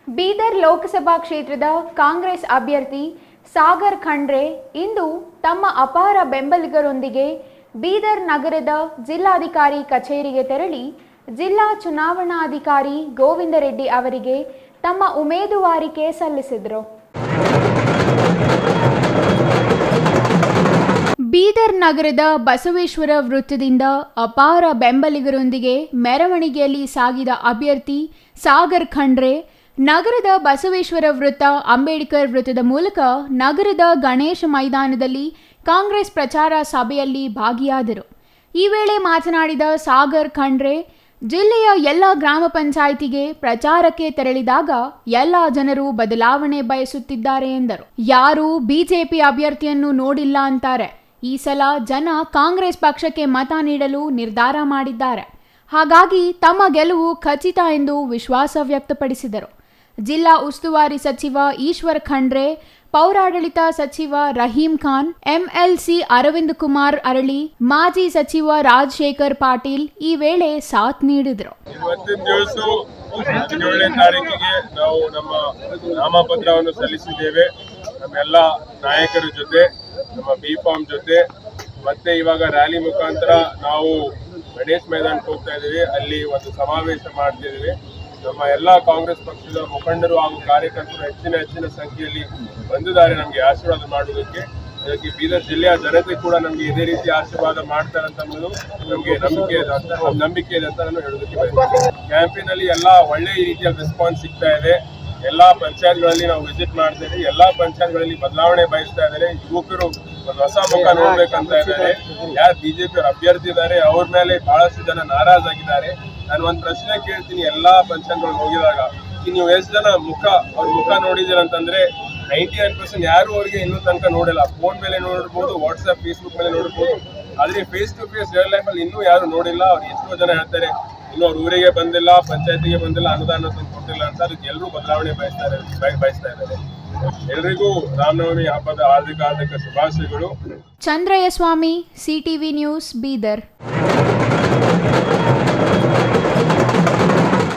ಬೀದರ್ ಲೋಕಸಭಾ ಕ್ಷೇತ್ರದ ಕಾಂಗ್ರೆಸ್ ಅಭ್ಯರ್ಥಿ ಸಾಗರ್ ಖಂಡ್ರೆ ಇಂದು ತಮ್ಮ ಅಪಾರ ಬೆಂಬಲಿಗರೊಂದಿಗೆ ಬೀದರ್ ನಗರದ ಜಿಲ್ಲಾಧಿಕಾರಿ ಕಚೇರಿಗೆ ತೆರಳಿ ಜಿಲ್ಲಾ ಚುನಾವಣಾಧಿಕಾರಿ ಗೋವಿಂದ ರೆಡ್ಡಿ ಅವರಿಗೆ ತಮ್ಮ ಉಮೇದುವಾರಿಕೆ ಸಲ್ಲಿಸಿದರು. ಬೀದರ್ ನಗರದ ಬಸವೇಶ್ವರ ವೃತ್ತದಿಂದ ಅಪಾರ ಬೆಂಬಲಿಗರೊಂದಿಗೆ ಮೆರವಣಿಗೆಯಲ್ಲಿ ಸಾಗಿದ ಅಭ್ಯರ್ಥಿ ಸಾಗರ್ ಖಂಡ್ರೆ ನಗರದ ಬಸವೇಶ್ವರ ವೃತ್ತ, ಅಂಬೇಡ್ಕರ್ ವೃತ್ತದ ಮೂಲಕ ನಗರದ ಗಣೇಶ ಮೈದಾನದಲ್ಲಿ ಕಾಂಗ್ರೆಸ್ ಪ್ರಚಾರ ಸಭೆಯಲ್ಲಿ ಭಾಗಿಯಾದರು. ಈ ವೇಳೆ ಮಾತನಾಡಿದ ಸಾಗರ್ ಖಂಡ್ರೆ, ಜಿಲ್ಲೆಯ ಎಲ್ಲ ಗ್ರಾಮ ಪಂಚಾಯಿತಿಗೆ ಪ್ರಚಾರಕ್ಕೆ ತೆರಳಿದಾಗ ಎಲ್ಲ ಜನರು ಬದಲಾವಣೆ ಬಯಸುತ್ತಿದ್ದಾರೆ ಎಂದರು. ಯಾರೂ ಬಿಜೆಪಿ ಅಭ್ಯರ್ಥಿಯನ್ನು ನೋಡಿಲ್ಲ ಅಂತಾರೆ. ಈ ಸಲ ಜನ ಕಾಂಗ್ರೆಸ್ ಪಕ್ಷಕ್ಕೆ ಮತ ನೀಡಲು ನಿರ್ಧಾರ ಮಾಡಿದ್ದಾರೆ. ಹಾಗಾಗಿ ತಮ್ಮ ಗೆಲುವು ಖಚಿತ ಎಂದು ವಿಶ್ವಾಸ ವ್ಯಕ್ತಪಡಿಸಿದರು. ಜಿಲ್ಲಾ ಉಸ್ತುವಾರಿ ಸಚಿವ ಈಶ್ವರ್ ಖಂಡ್ರೆ, ಪೌರಾಡಳಿತ ಸಚಿವ ರಹೀಂ ಖಾನ್, ಎಂಎಲ್ಸಿ ಅರವಿಂದ್ ಕುಮಾರ್ ಅರಳಿ, ಮಾಜಿ ಸಚಿವ ರಾಜಶೇಖರ್ ಪಾಟೀಲ್ ಈ ವೇಳೆ ಸಾಥ್ ನೀಡಿದರು. ಇವತ್ತಿನ ದಿವಸ 17ನೇ ತಾರೀಕಿಗೆ ನಾವು ನಮ್ಮ ನಾಮಪತ್ರವನ್ನು ಸಲ್ಲಿಸಿದ್ದೇವೆ. ನಮ್ಮೆಲ್ಲ ನಾಯಕರ ಜೊತೆ, ನಮ್ಮ ಬಿ.ಫಾರ್ಮ್ ಜೊತೆ, ಮತ್ತೆ ಇವಾಗ ರ್ಯಾಲಿ ಮುಖಾಂತರ ನಾವು ಗಣೇಶ್ ಮೈದಾನಕ್ಕೆ ಹೋಗ್ತಾ ಇದ್ದೀವಿ. ಅಲ್ಲಿ ಒಂದು ಸಮಾವೇಶ ಮಾಡ್ತಿದ್ದೀವಿ. ನಮ್ಮ ಎಲ್ಲ ಕಾಂಗ್ರೆಸ್ ಪಕ್ಷದ ಮುಖಂಡರು ಹಾಗೂ ಕಾರ್ಯಕರ್ತರು ಹೆಚ್ಚಿನ ಸಂಖ್ಯೆಯಲ್ಲಿ ಬಂದಿದ್ದಾರೆ ನಮಗೆ ಆಶೀರ್ವಾದ ಮಾಡುವುದಕ್ಕೆ. ಅದಕ್ಕೆ ಬೀದರ್ ಜಿಲ್ಲೆಯ ಜನತೆ ಕೂಡ ನಮಗೆ ಇದೇ ರೀತಿ ಆಶೀರ್ವಾದ ಮಾಡ್ತಾರೆ ಅಂತ ಅನ್ನೋದು ನಮಗೆ ನಂಬಿಕೆ ಇದೆ ಅಂತ ನಾನು ಹೇಳೋದಕ್ಕೆ ಬಯಸ್ತೇನೆ. ಕ್ಯಾಂಪೇನ್ ಅಲ್ಲಿ ಎಲ್ಲ ಒಳ್ಳೆ ರೀತಿಯ ರೆಸ್ಪಾನ್ಸ್ ಸಿಗ್ತಾ ಇದೆ. ಎಲ್ಲಾ ಪಂಚಾಯತ್ಗಳಲ್ಲಿ ನಾವು ವಿಸಿಟ್ ಮಾಡ್ತೇವೆ. ಎಲ್ಲಾ ಪಂಚಾಯತ್ಗಳಲ್ಲಿ ಬದಲಾವಣೆ ಬಯಸ್ತಾ ಇದ್ದಾರೆ. ಯುವಕರು ಒಂದು ಹೊಸ ಮುಖ ನೋಡ್ಬೇಕಂತ ಇದ್ದಾರೆ. ಯಾರು ಬಿಜೆಪಿ ಅಭ್ಯರ್ಥಿ ಇದ್ದಾರೆ ಅವ್ರ ಮೇಲೆ ಬಹಳಷ್ಟು ಜನ ನಾರಾಜಾಗಿದ್ದಾರೆ. ನಾನು ಒಂದು ಪ್ರಶ್ನೆ ಕೇಳ್ತೀನಿ, ಎಲ್ಲಾ ಪಂಚಾಯತ್ಗಳಿಗೆ ಹೋಗಿದಾಗ ನೀವು ಎಷ್ಟು ಜನ ಅವ್ರ ಮುಖ ನೋಡಿದ್ದೀರ ಅಂತಂದ್ರೆ 99% ಯಾರು ಅವ್ರಿಗೆ ಇನ್ನೂ ತನಕ ನೋಡಿಲ್ಲ. ಫೋನ್ ಮೇಲೆ ನೋಡಿರ್ಬೋದು, ವಾಟ್ಸ್ಆಪ್, ಫೇಸ್ಬುಕ್ ಮೇಲೆ ನೋಡಿರ್ಬೋದು, ಆದ್ರೆ face to face real life ಅಲ್ಲಿ ಇನ್ನೂ ಯಾರು ನೋಡಿಲ್ಲ. ಅವ್ರು ಎಷ್ಟೋ ಜನ ಹೇಳ್ತಾರೆ ಇನ್ನು ಅವ್ರ ಊರಿಗೆ ಬಂದಿಲ್ಲ, ಪಂಚಾಯತಿಗೆ ಬಂದಿಲ್ಲ, ಅನುದಾನ ತಂದು ಕೊಟ್ಟಿಲ್ಲ ಅಂತ. ಅದಕ್ಕೆ ಎಲ್ಲರೂ ಬದಲಾವಣೆ ಬಯಸ್ತಾ ಇದ್ದಾರೆ. ಎಲ್ರಿಗೂ ರಾಮನವಮಿ ಹಬ್ಬದ ಹಾರ್ದಿಕ ಶುಭಾಶಯಗಳು. ಚಂದ್ರಯ್ಯ ಸ್ವಾಮಿ, ಸಿಟಿವಿ ನ್ಯೂಸ್, ಬೀದರ್.